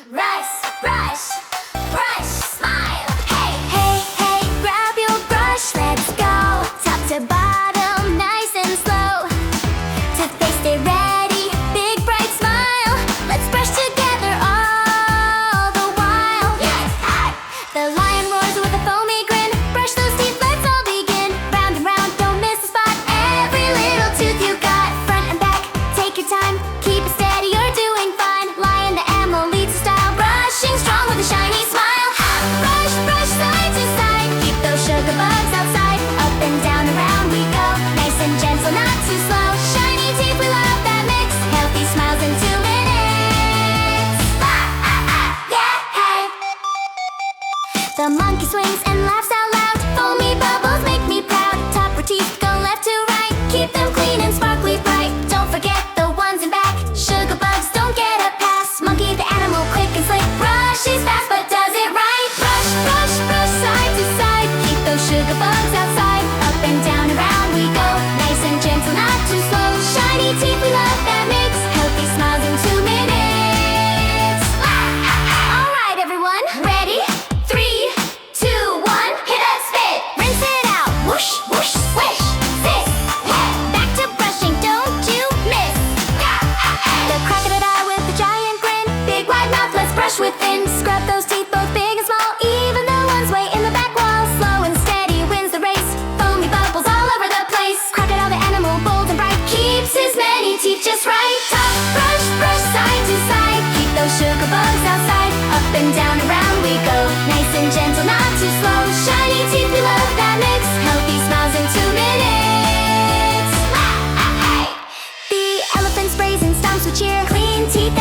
Brush, brush, brush, smile. Hey, hey, hey, grab your brush, let's go. Top to bottom, nice and slow. Toothpaste stay ready, big bright smile. Let's brush together all the while. Yes, hi. The lion roars with a foamy grin. Brush those teeth, let's all begin. Round and round, don't miss a spot. Every little tooth you got. Front and back, take your time. Keep it steady, you're doing fine. Lion the animal leads the style. Brushing strong with a shiny smile. Brush, brush side to side. Keep those sugar bugs outside. Up and down, around we go. Nice and gentle, not too slow. Shiny teeth, we love that mix. Healthy smiles in 2 minutes. Yeah, hey. The monkey swings and laughs out loud. Foamy bubbles make me proud. Top her teeth, go left to right. Keep them clean and sparkly bright. Don't forget the ones in back. Sugar bugs don't get a pass. Monkey the animal, quick and slick. Brushes fast but does it right. Brush, brush, brush side to side. Keep those sugar bugs outside. Up and down, around we go. Nice and gentle, not too slow. Shiny teeth, we love that mix. Healthy smiles in 2 minutes. Alright everyone, ready? 3, 2, 1, hit that spit. Rinse it out, whoosh, whoosh, swish. Sit, yeah. Back to brushing, don't you miss. The crocodile with the giant grin. Big wide mouth, let's brush within. Scrub those teeth, both big and small. Even the ones way in the back wall. Slow and steady wins the race. Foamy bubbles all over the place. Crocodile the animal, bold and bright. Keeps his many teeth just right. Top brush, brush side to side. Keep those sugar bugs outside. Up and down, around we go. Nice and gentle, not too slow. Shiny teeth, we love that mix. Healthy smiles in 2 minutes. The elephant sprays and stomps with cheer. Clean teeth